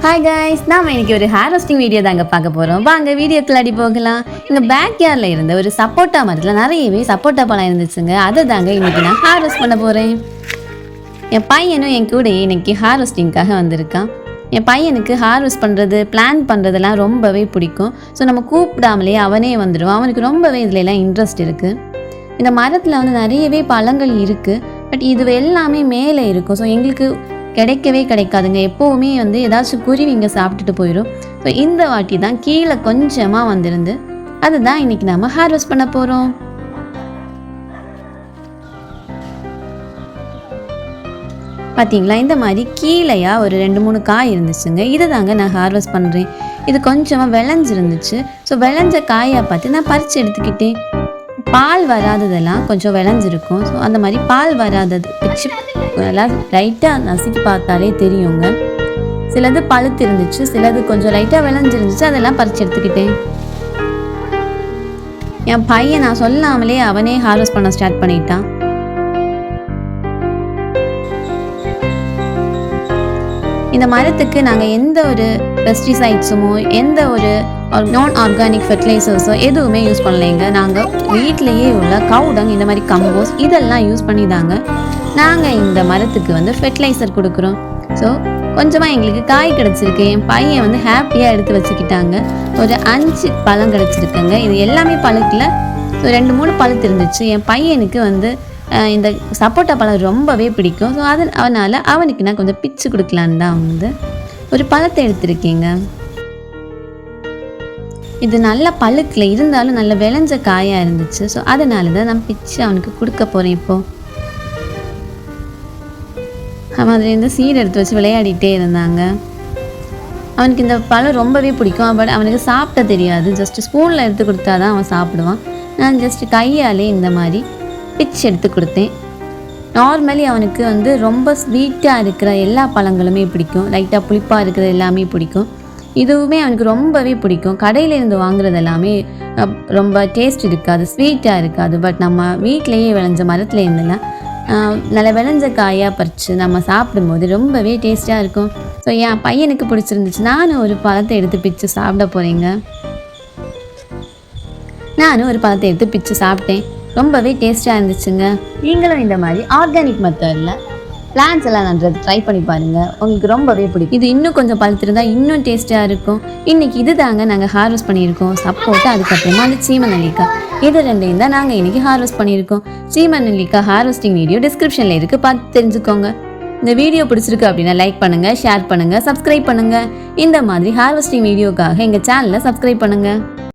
Hi guys, நாம் இன்னைக்கு ஒரு ஹேர் ரோஸ்டிங் வீடியோ தாங்க பார்க்க போகிறோம். வாங்க வீடியோக்குள்ளாடி போகலாம். எங்கள் பேக் யார்டில் இருந்த ஒரு சப்போட்டா மரத்தில் நிறையவே சப்போட்டா பழம் இருந்துச்சுங்க. அதை தாங்க இன்னைக்கு நான் ஹேர் ரோஸ்ட் பண்ண போகிறேன். என் பையனும் என் கூட இன்னைக்கு ஹேர் ரோஸ்டிங்காக வந்திருக்கான். என் பையனுக்கு ஹேர் ரோஸ்ட் பண்ணுறது, பிளான் பண்ணுறதெல்லாம் ரொம்பவே பிடிக்கும். ஸோ நம்ம கூப்பிடாமலே அவனே வந்துடுவான். அவனுக்கு ரொம்பவே இதுலலாம் இன்ட்ரெஸ்ட் இருக்குது. இந்த மரத்தில் வந்து நிறையவே பழங்கள் இருக்குது. பட் இது எல்லாமே மேலே இருக்கும். ஸோ எங்களுக்கு கிடைக்கவே கிடைக்காதுங்க. எப்போவுமே வந்து ஏதாச்சும் குருவிங்க சாப்பிட்டுட்டு போயிடும். ஸோ இந்த வாட்டி தான் கீழே கொஞ்சமாக வந்திருந்து அதுதான் இன்றைக்கி நம்ம ஹேர் வாஷ் பண்ண போகிறோம். பார்த்தீங்களா, இந்த மாதிரி கீழையா ஒரு 2-3 காய் இருந்துச்சுங்க. இதை தாங்க நான் ஹேர் வாஷ் பண்ணுறேன். இது கொஞ்சமாக விளைஞ்சிருந்துச்சு. ஸோ விளைஞ்ச காயாக பார்த்து நான் பறித்து எடுத்துக்கிட்டேன். பால் வராததெல்லாம் கொஞ்சம் விளைஞ்சிருக்கும். ஸோ அந்த மாதிரி பால் வராதது பிச்சு எல்லாம் லைட்டாக நசுக்கி பார்த்தாலே தெரியுங்க. சிலது பழுத்து இருந்துச்சு, சிலது கொஞ்சம் லைட்டாக விளைஞ்சிருந்துச்சு. அதெல்லாம் பறித்து எடுத்துக்கிட்டேன். என் பையன் நான் சொல்லாமலே அவனே ஹேர் வாஷ் பண்ண ஸ்டார்ட் பண்ணிட்டான். இந்த மரத்துக்கு நாங்கள் எந்த ஒரு பெஸ்டிசைட்ஸுமோ எந்த ஒரு நான் ஆர்கானிக் ஃபெர்டிலைசர்ஸோ எதுவுமே யூஸ் பண்ணலைங்க. நாங்கள் வீட்டிலையே உள்ள கவுடங், இந்த மாதிரி கம்போஸ்ட் இதெல்லாம் யூஸ் பண்ணி தாங்க நாங்கள் இந்த மரத்துக்கு வந்து ஃபெர்டிலைசர் கொடுக்குறோம். ஸோ கொஞ்சமாக எங்களுக்கு காய் கிடச்சிருக்கு. என் பையன் வந்து ஹாப்பியாக எடுத்து வச்சுக்கிட்டாங்க. ஒரு 5 பழம் கிடச்சிருக்குங்க. இது எல்லாமே பழுக்கல. ஸோ 2-3 பழுத்து இருந்துச்சு. என் பையனுக்கு வந்து இந்த சப்போட்டா பழம் ரொம்பவே பிடிக்கும். ஸோ அதனால் அவனுக்கு நான் கொஞ்சம் பிச்சு கொடுக்கலான்னு தான் வந்து ஒரு பழத்தை எடுத்திருக்கேங்க. இது நல்ல பழுக்கில் இருந்தாலும் நல்ல விளைஞ்ச காயாக இருந்துச்சு. ஸோ அதனால தான் நான் பிச்சு அவனுக்கு கொடுக்க போகிறேன். இப்போது அவன் அதுலேருந்து சீடு எடுத்து வச்சு விளையாடிட்டே இருந்தாங்க. அவனுக்கு இந்த பழம் ரொம்பவே பிடிக்கும். பட் அவனுக்கு சாப்பிட தெரியாது. ஜஸ்ட்டு ஸ்பூனில் எடுத்து கொடுத்தா தான் அவன் சாப்பிடுவான். நான் ஜஸ்ட்டு கையாலே இந்த மாதிரி பிச்சு எடுத்து கொடுத்தேன். நார்மலி அவனுக்கு வந்து ரொம்ப ஸ்வீட்டாக இருக்கிற எல்லா பழங்களுமே பிடிக்கும். லைட்டாக புளிப்பாக இருக்கிற எல்லாமே பிடிக்கும். இதுவுமே அவனுக்கு ரொம்பவே பிடிக்கும். கடையிலேருந்து வாங்குறது எல்லாமே ரொம்ப டேஸ்ட் இருக்காது, ஸ்வீட்டாக இருக்காது. பட் நம்ம வீட்டிலையே விளைஞ்ச மரத்தில் இருந்தெல்லாம் நல்ல விளைஞ்ச காயாக பறித்து நம்ம சாப்பிடும்போது ரொம்பவே டேஸ்ட்டாக இருக்கும். ஸோ என் பையனுக்கு பிடிச்சிருந்துச்சு. நானும் ஒரு பழத்தை எடுத்து பிச்சு சாப்பிட போகிறேங்க. நானும் ஒரு பழத்தை எடுத்து பிச்சு சாப்பிட்டேன். ரொம்பவே டேஸ்ட்டாக இருந்துச்சுங்க. நீங்களும் இந்த மாதிரி ஆர்கானிக் மெத்தடில் பிளான்ஸ் எல்லாம் நடுறது ட்ரை பண்ணி பாருங்கள். உங்களுக்கு ரொம்பவே பிடிக்கும். இது இன்னும் கொஞ்சம் பழுத்திருந்தால் இன்னும் டேஸ்ட்டாக இருக்கும். இன்றைக்கி இது தாங்க நாங்கள் ஹேர் வாஷ் பண்ணியிருக்கோம். சப்போட்டா, அதுக்கப்புறமா அந்த சீம நெல்லிக்காய், இது 2 தான் நாங்கள் இன்றைக்கி ஹேர் வாஷ் பண்ணியிருக்கோம். சீம நெல்லிக்காய் ஹேர் வாஷிங் வீடியோ டிஸ்கிரிப்ஷனில் இருக்குது, பார்த்து தெரிஞ்சுக்கோங்க. இந்த வீடியோ பிடிச்சிருக்கு அப்படின்னா லைக் பண்ணுங்கள், ஷேர் பண்ணுங்கள், சப்ஸ்கிரைப் பண்ணுங்கள். இந்த மாதிரி ஹேர் வாஷிங் வீடியோக்காக எங்கள் சேனலை சப்ஸ்கிரைப் பண்ணுங்கள்.